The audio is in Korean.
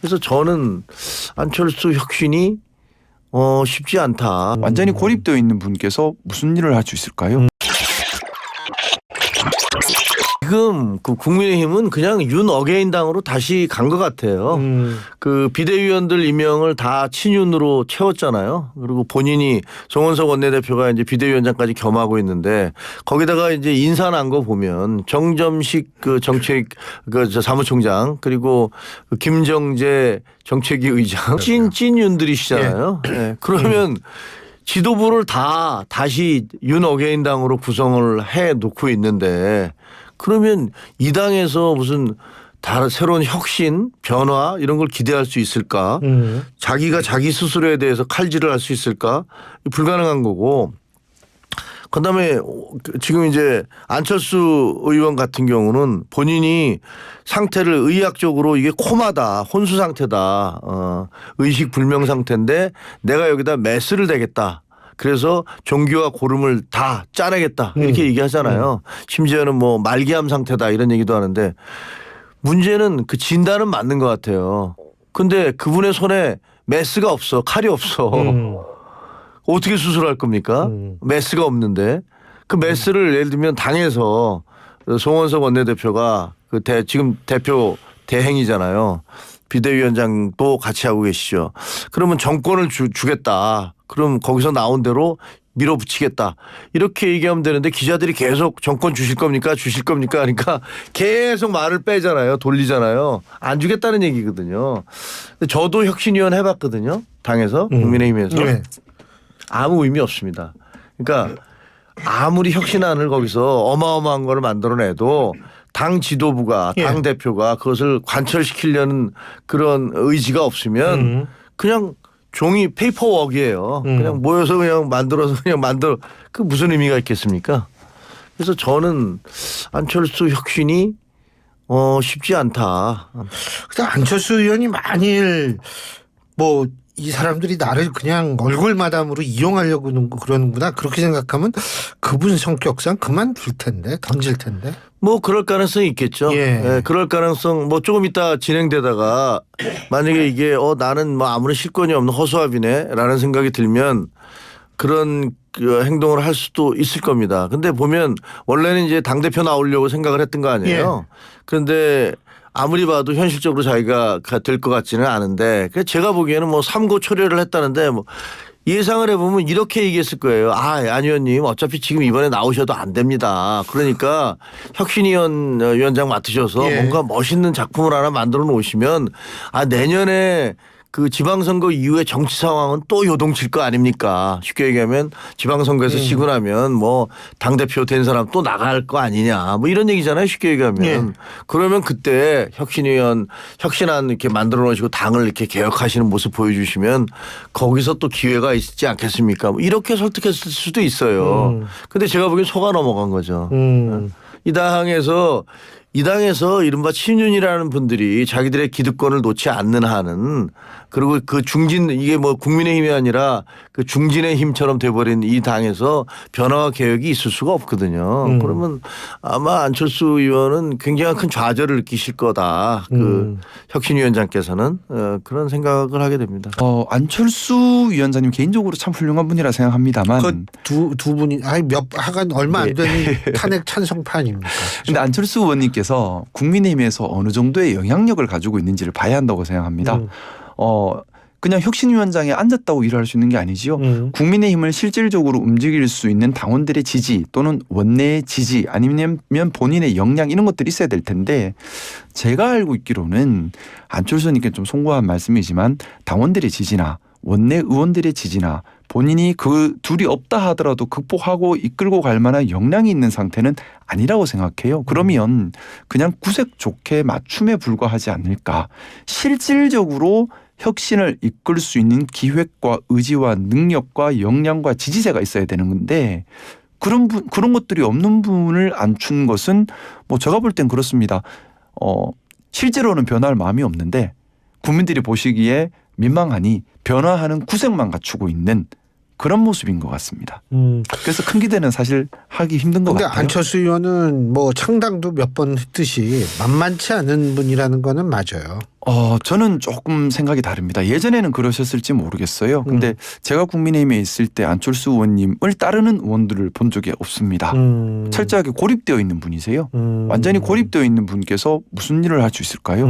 그래서 저는 안철수 혁신이 쉽지 않다. 완전히 고립되어 있는 분께서 무슨 일을 할 수 있을까요? 지금 그 국민의힘은 그냥 윤 어게인 당으로 다시 간 것 같아요. 그 비대위원들 임명을 다 친윤으로 채웠잖아요. 그리고 본인이 정원석 원내대표가 이제 비대위원장까지 겸하고 있는데 거기다가 이제 인사 난 거 보면 정점식 그 정책 그 사무총장 그리고 그 김정재 정책위 의장 찐윤들이시잖아요. 네. 그러면 지도부를 다 다시 윤 어게인 당으로 구성을 해 놓고 있는데 그러면 이 당에서 무슨 다른 새로운 혁신, 변화 이런 걸 기대할 수 있을까? 자기가 자기 스스로에 대해서 칼질을 할 수 있을까? 불가능한 거고. 그다음에 지금 이제 안철수 의원 같은 경우는 본인이 상태를 의학적으로 이게 코마다, 혼수 상태다, 의식 불명 상태인데 내가 여기다 메스를 대겠다. 그래서 종교와 고름을 다 짜내겠다 이렇게 얘기하잖아요. 심지어는 뭐 말기암 상태다 이런 얘기도 하는데 문제는 그 진단은 맞는 것 같아요. 근데 그분의 손에 메스가 없어. 칼이 없어. 어떻게 수술할 겁니까? 메스가 없는데 그 메스를 예를 들면 당에서 송원석 원내대표가 그 지금 대표 대행이잖아요. 비대위원장도 같이 하고 계시죠. 그러면 정권을 주겠다. 그럼 거기서 나온 대로 밀어붙이겠다. 이렇게 얘기하면 되는데 기자들이 계속 정권 주실 겁니까? 주실 겁니까? 그러니까 계속 말을 빼잖아요. 돌리잖아요. 안 주겠다는 얘기거든요. 근데 저도 혁신위원 해봤거든요. 당에서 국민의힘에서. 네. 아무 의미 없습니다. 그러니까 아무리 혁신안을 거기서 어마어마한 걸 만들어내도 당 지도부가 당 대표가 그것을 관철시키려는 그런 의지가 없으면 그냥 종이 페이퍼웍이에요. 그냥 모여서 그냥 만들어서 그냥 만들어. 그 무슨 의미가 있겠습니까? 그래서 저는 안철수 혁신이 쉽지 않다. 근데 안철수 의원이 만일 뭐 이 사람들이 나를 그냥 얼굴마담으로 이용하려고 그러는구나 그렇게 생각하면 그분 성격상 그만둘 텐데 던질 텐데. 뭐 그럴 가능성이 있겠죠. 예, 그럴 가능성 뭐 조금 이따 진행되다가 만약에 이게 나는 뭐 아무런 실권이 없는 허수아비네라는 생각이 들면 그런 그 행동을 할 수도 있을 겁니다. 근데 보면 원래는 이제 당대표 나오려고 생각을 했던 거 아니에요. 그런데 아무리 봐도 현실적으로 자기가 될 것 같지는 않은데 제가 보기에는 뭐 삼고 초려를 했다는데 뭐 예상을 해보면 이렇게 얘기했을 거예요. 안 의원님 어차피 지금 이번에 나오셔도 안 됩니다. 그러니까 혁신위원장 맡으셔서 뭔가 멋있는 작품을 하나 만들어 놓으시면 내년에 그 지방선거 이후에 정치 상황은 또 요동칠 거 아닙니까? 쉽게 얘기하면 지방선거에서 지고 나면 뭐 당대표 된 사람 또 나갈 거 아니냐 뭐 이런 얘기잖아요. 쉽게 얘기하면. 그러면 그때 혁신안 이렇게 만들어 놓으시고 당을 이렇게 개혁하시는 모습 보여주시면 거기서 또 기회가 있지 않겠습니까? 뭐 이렇게 설득했을 수도 있어요. 근데 제가 보기엔 속아 넘어간 거죠. 이 당에서 이른바 친윤이라는 분들이 자기들의 기득권을 놓지 않는 한은 그리고 그 이게 뭐 국민의힘이 아니라 그 중진의 힘처럼 돼버린 이 당에서 변화와 개혁이 있을 수가 없거든요. 그러면 아마 안철수 의원은 굉장히 큰 좌절을 느끼실 거다. 그 혁신위원장께서는 그런 생각을 하게 됩니다. 안철수 위원장님 개인적으로 참 훌륭한 분이라 생각합니다만 그 두 분이 하간 얼마 안 되는 탄핵 찬성파 아닙니까? 근데 안철수 의원님께서 국민의힘에서 어느 정도의 영향력을 가지고 있는지를 봐야 한다고 생각합니다. 그냥 혁신위원장에 앉았다고 일을 할 수 있는 게 아니지요. 국민의힘을 실질적으로 움직일 수 있는 당원들의 지지 또는 원내의 지지 아니면 본인의 역량 이런 것들이 있어야 될 텐데 제가 알고 있기로는 안철수 의원님께 좀 송구한 말씀이지만 당원들의 지지나 원내 의원들의 지지나 본인이 그 둘이 없다 하더라도 극복하고 이끌고 갈 만한 역량이 있는 상태는 아니라고 생각해요. 그러면 그냥 구색 좋게 맞춤에 불과하지 않을까. 실질적으로 혁신을 이끌 수 있는 기획과 의지와 능력과 역량과 지지세가 있어야 되는 건데 그런 것들이 없는 분을 앉춘 것은 뭐 제가 볼 땐 그렇습니다. 실제로는 변화할 마음이 없는데 국민들이 보시기에 민망하니 변화하는 구색만 갖추고 있는 그런 모습인 것 같습니다. 그래서 큰 기대는 사실 하기 힘든 것 근데 같아요. 안철수 의원은 뭐 창당도 몇 번 했듯이 만만치 않은 분이라는 거는 맞아요. 저는 조금 생각이 다릅니다. 예전에는 그러셨을지 모르겠어요. 근데 제가 국민의힘에 있을 때 안철수 의원님을 따르는 의원들을 본 적이 없습니다. 철저하게 고립되어 있는 분이세요. 완전히 고립되어 있는 분께서 무슨 일을 할 수 있을까요?